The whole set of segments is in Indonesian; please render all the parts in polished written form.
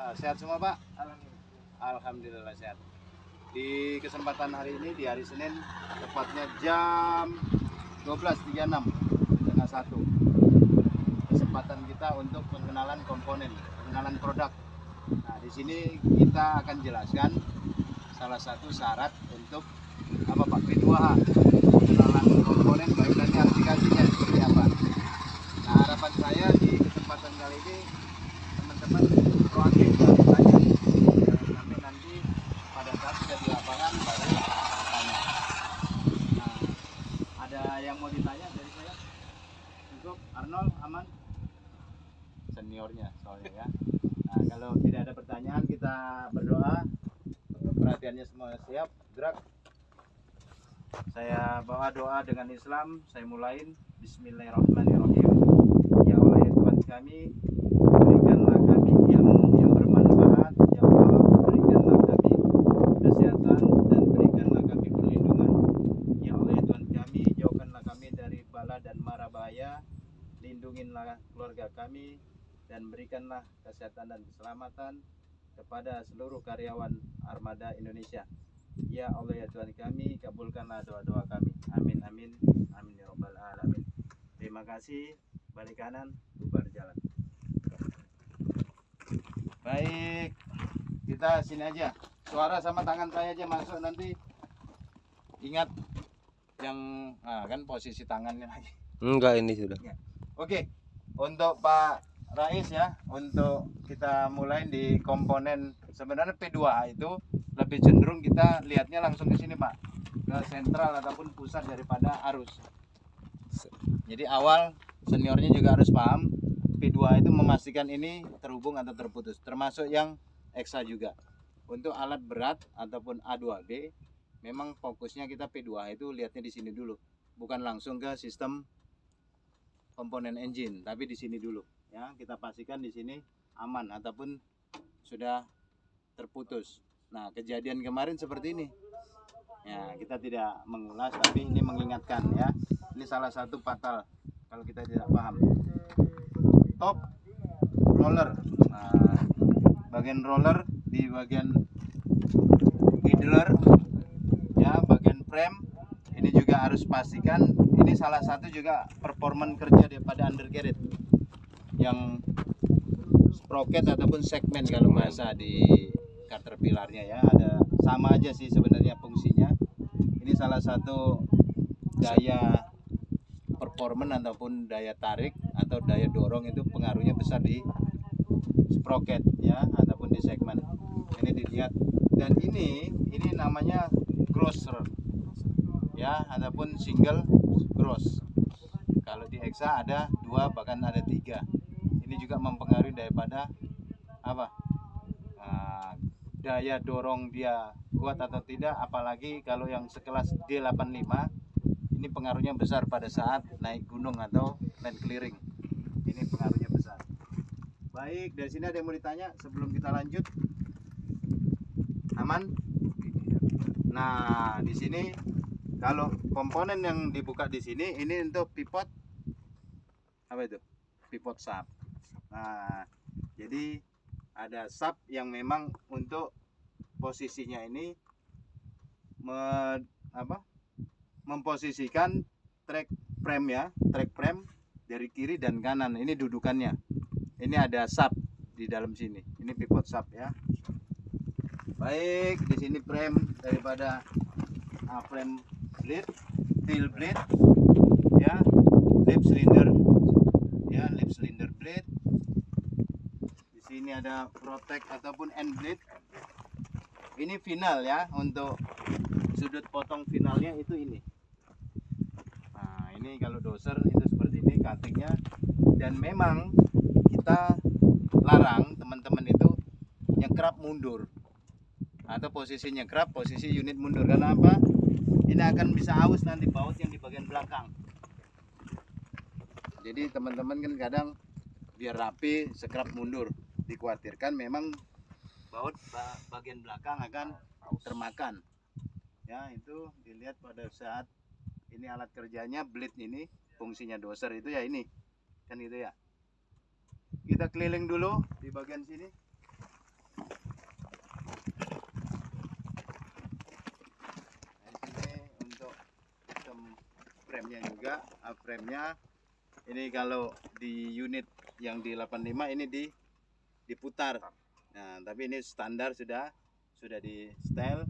Sehat semua Pak? Alhamdulillah sehat. Di kesempatan hari ini di hari Senin tepatnya jam 12.36 setengah satu. Kesempatan kita untuk pengenalan komponen, pengenalan produk. Nah, di sini kita akan jelaskan salah satu syarat untuk apa Pak? P2H. Pengenalan komponen baik nanti aplikasinya seperti apa. Nah, harapan saya di kesempatan kali ini teman-teman proaktif dan tanya, sampai nanti pada saat sudah di lapangan baru tanya. Nah, ada yang mau ditanya dari saya? Cukup, Arnold aman? Seniornya soalnya ya. Nah, kalau tidak ada pertanyaan kita berdoa. Perhatiannya semua siap, gerak. Saya bawa doa dengan Islam, saya mulain. Bismillahirrahmanirrahim. Ya Allah ya Tuhan kami, berikanlah kami ilmu yang bermanfaat. Ya Allah, berikanlah kami kesehatan dan berikanlah kami perlindungan. Ya Allah ya Tuhan kami, jauhkanlah kami dari bala dan mara bahaya. Lindungilah keluarga kami dan berikanlah kesehatan dan keselamatan kepada seluruh karyawan Armada Indonesia. Ya Allah ya Tuhan kami, kabulkanlah doa-doa kami. Amin amin amin ya robbal alamin. Terima kasih. Balik kanan, bubar jalan. Baik, kita sini aja. Suara sama tangan saya aja masuk nanti. Ingat yang kan posisi tangannya lagi. Enggak, ini sudah. Oke, untuk Pak Rais ya, untuk kita mulai di komponen sebenarnya P2A itu lebih cenderung kita lihatnya langsung ke sini Pak, ke sentral ataupun pusat daripada arus. Jadi awal seniornya juga harus paham P2A itu memastikan ini terhubung atau terputus, termasuk yang EXA juga. Untuk alat berat ataupun A2B memang fokusnya kita P2A itu lihatnya di sini dulu, bukan langsung ke sistem komponen engine, tapi di sini dulu ya, kita pastikan di sini aman ataupun sudah terputus. Nah, kejadian kemarin seperti ini ya, kita tidak mengulas tapi ini mengingatkan ya, ini salah satu fatal kalau kita tidak paham. Top roller, nah, bagian roller di bagian idler ya, bagian frame ini juga harus pastikan. Ini salah satu juga performan kerja daripada undercarriage yang sprocket ataupun segmen kalau bahasa di Caterpillarnya ya, ada sama aja sih sebenarnya fungsinya. Ini salah satu daya performan ataupun daya tarik atau daya dorong itu pengaruhnya besar di sprocket ya ataupun di segmen. Ini dilihat, dan ini namanya crosser ya ataupun single cross. Kalau di EXA ada 2 bahkan ada 3. Ini juga mempengaruhi daripada apa, daya dorong dia kuat atau tidak, apalagi kalau yang sekelas D85 ini pengaruhnya besar pada saat naik gunung atau land clearing. Ini pengaruhnya besar. Baik, dari sini ada yang mau ditanya sebelum kita lanjut? Aman? Nah, di sini kalau komponen yang dibuka di sini ini untuk pivot apa itu? Pivot sub. Nah, jadi ada sub yang memang untuk posisinya ini memposisikan track frame ya, track frame dari kiri dan kanan. Ini dudukannya. Ini ada sub di dalam sini. Ini pivot sub ya. Baik, di sini frame daripada frame blade, tail blade, ya, lip cylinder, ya, lip cylinder blade. Di sini ada protect ataupun end blade. Ini final ya, untuk sudut potong finalnya itu ini. Nah, ini kalau doser itu seperti ini cuttingnya, dan memang kita larang teman-teman itu nyekrap mundur atau posisinya kerap, posisi unit mundur. Karena apa? Ini akan bisa aus nanti baut yang di bagian belakang. Jadi teman-teman kan kadang biar rapi sekrap mundur, dikhawatirkan memang baut bagian belakang akan termakan. Ya, itu dilihat pada saat ini alat kerjanya blade ini, fungsinya doser itu ya ini. Kan gitu ya. Kita keliling dulu di bagian sini. frame-nya juga. Frame-nya ini kalau di unit yang di 85 ini diputar. Nah, tapi ini standar sudah di setel.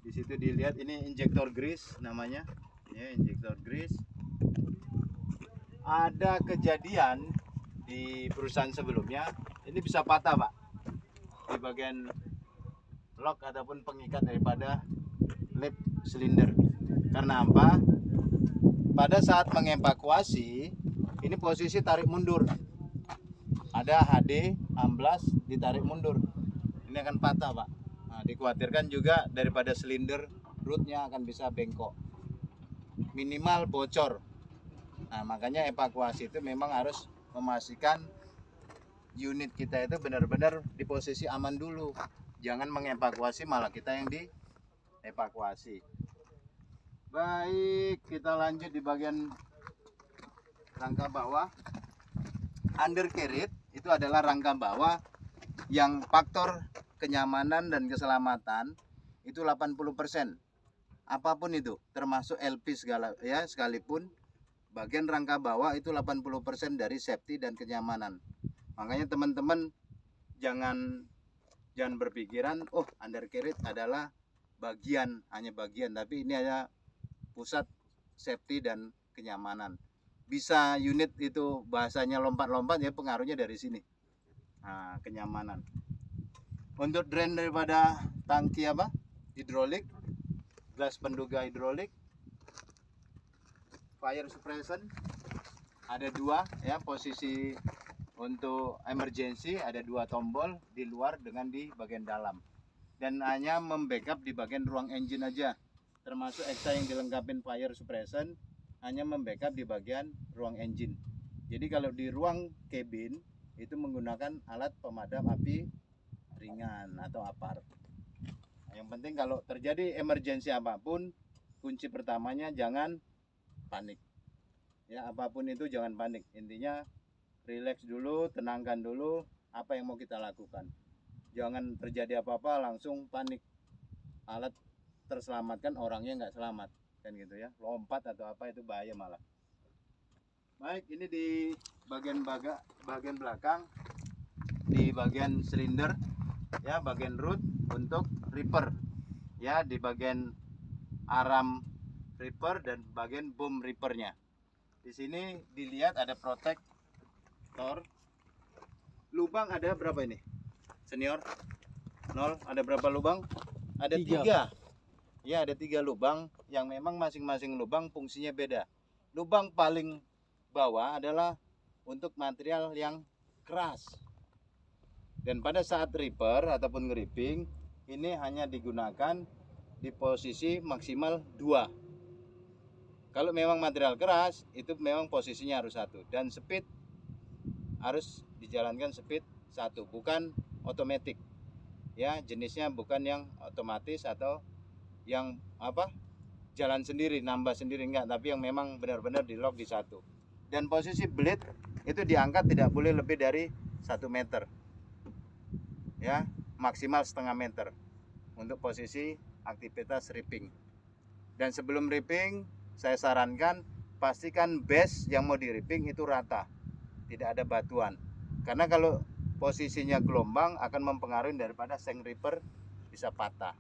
Di situ dilihat ini injektor grease namanya. Ya, injektor grease. Ada kejadian di perusahaan sebelumnya, ini bisa patah, Pak, di bagian lock ataupun pengikat daripada lip silinder. Karena apa? Pada saat mengevakuasi, ini posisi tarik mundur. Ada HD amblas, ditarik mundur. Ini akan patah, Pak. Nah, dikhawatirkan juga daripada silinder rootnya akan bisa bengkok. Minimal bocor. Nah, makanya evakuasi itu memang harus memastikan unit kita itu benar-benar di posisi aman dulu. Jangan mengevakuasi malah kita yang dievakuasi. Baik, kita lanjut di bagian rangka bawah. Undercarriage itu adalah rangka bawah yang faktor kenyamanan dan keselamatan itu 80%. Apapun itu, termasuk LP segala ya, sekalipun bagian rangka bawah itu 80% dari safety dan kenyamanan. Makanya teman-teman jangan berpikiran oh undercarriage adalah hanya bagian, tapi ini hanya pusat safety dan kenyamanan. Bisa unit itu bahasanya lompat-lompat ya, pengaruhnya dari sini. Nah, kenyamanan. Untuk drain daripada tangki hidrolik, gelas penduga hidrolik, fire suppression ada 2 ya, posisi untuk emergency ada 2 tombol di luar dengan di bagian dalam, dan hanya membackup di bagian ruang engine aja, termasuk extra yang dilengkapin fire suppression hanya membackup di bagian ruang engine. Jadi kalau di ruang cabin itu menggunakan alat pemadam api ringan atau APAR. Yang penting kalau terjadi emergency apapun, kunci pertamanya jangan panik. Ya, apapun itu jangan panik. Intinya relax dulu, tenangkan dulu apa yang mau kita lakukan. Jangan terjadi apa-apa langsung panik. Alat terselamatkan, orangnya nggak selamat, kan gitu ya. Lompat atau apa itu bahaya malah. Baik, ini di bagian belakang, di bagian silinder ya, bagian root untuk ripper ya, di bagian aram ripper dan bagian boom rippernya. Di sini dilihat ada protektor. Lubang ada berapa ini senior? 0. Ada berapa lubang? Ada 3 ya, ada 3 lubang yang memang masing-masing lubang fungsinya beda. Lubang paling bawah adalah untuk material yang keras, dan pada saat ripper ataupun ngeripping ini hanya digunakan di posisi maksimal 2. Kalau memang material keras itu memang posisinya harus 1, dan speed harus dijalankan speed 1, bukan otomatis ya, jenisnya bukan yang otomatis atau yang jalan sendiri, nambah sendiri, enggak, tapi yang memang benar-benar di lock di 1. Dan posisi blade itu diangkat tidak boleh lebih dari 1 meter ya, maksimal setengah meter untuk posisi aktivitas ripping. Dan sebelum ripping saya sarankan pastikan base yang mau di ripping itu rata, tidak ada batuan, karena kalau posisinya gelombang akan mempengaruhi daripada seng ripper bisa patah,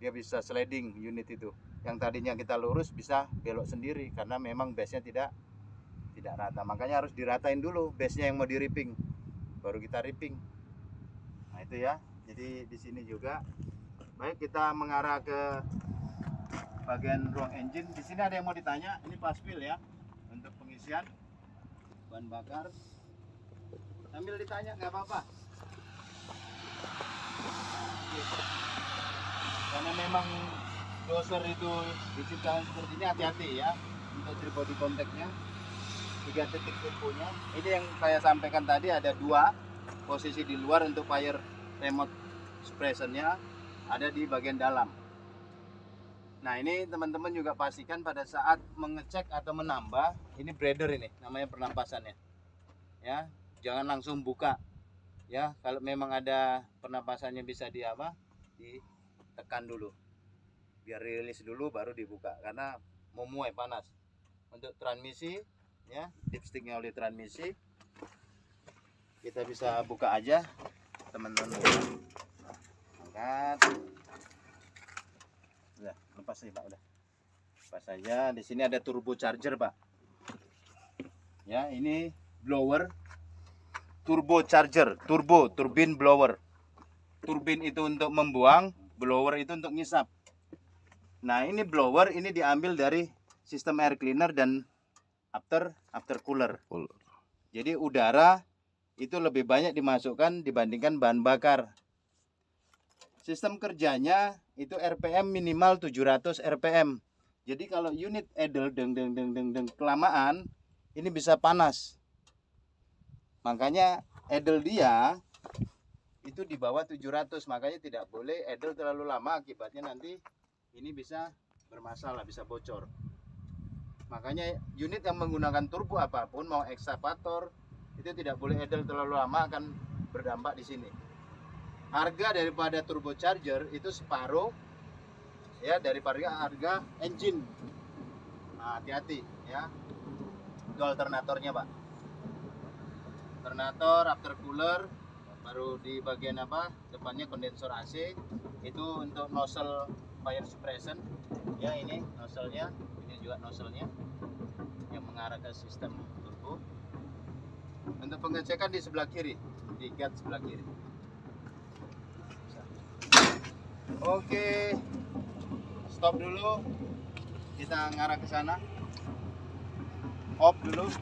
dia bisa sliding unit itu, yang tadinya kita lurus bisa belok sendiri karena memang base nya tidak rata. Makanya harus diratain dulu base nya yang mau di ripping, baru kita ripping. Nah itu ya, jadi di sini juga. Baik, kita mengarah ke bagian ruang engine. Di sini ada yang mau ditanya, ini paspil ya untuk pengisian bahan bakar. Sambil ditanya nggak apa-apa. Karena memang doser itu diciptakan seperti ini, hati-hati ya untuk tripod kontaknya. 3 titik infonya. Ini yang saya sampaikan tadi, ada 2 posisi di luar untuk fire remote suppressionnya, ada di bagian dalam. Nah ini teman-teman juga pastikan pada saat mengecek atau menambah, ini breather, ini namanya pernapasannya ya, jangan langsung buka ya. Kalau memang ada pernapasannya bisa ditekan dulu biar rilis dulu baru dibuka, karena memuai panas. Untuk transmisi ya, dipsticknya oli transmisi kita bisa buka aja teman-teman. Angkat. Udah, lepas aja Pak, udah. Lepas saja. Di sini ada turbo charger, Pak. Ya, ini blower turbo charger, turbin blower. Turbin itu untuk membuang, blower itu untuk ngisap. Nah, ini blower ini diambil dari sistem air cleaner dan after cooler. Jadi udara itu lebih banyak dimasukkan dibandingkan bahan bakar. Sistem kerjanya itu RPM minimal 700 RPM. Jadi kalau unit idle kelamaan ini bisa panas. Makanya idle dia itu di bawah 700, makanya tidak boleh idle terlalu lama, akibatnya nanti ini bisa bermasalah, bisa bocor. Makanya unit yang menggunakan turbo apapun, mau ekskavator, itu tidak boleh idle terlalu lama, akan berdampak di sini. Harga daripada turbo charger itu separuh ya daripada harga engine. Nah, hati-hati ya. Itu alternatornya, Pak. Alternator, after cooler, baru di bagian apa? Depannya kondensor AC. Itu untuk nozzle fire suppression. Ya, ini nozzle-nya, ini juga nozzle-nya yang mengarah ke sistem turbo. Untuk pengecekan di sebelah kiri, di gate sebelah kiri. Oke, stop dulu. Kita ngarah ke sana. Off dulu.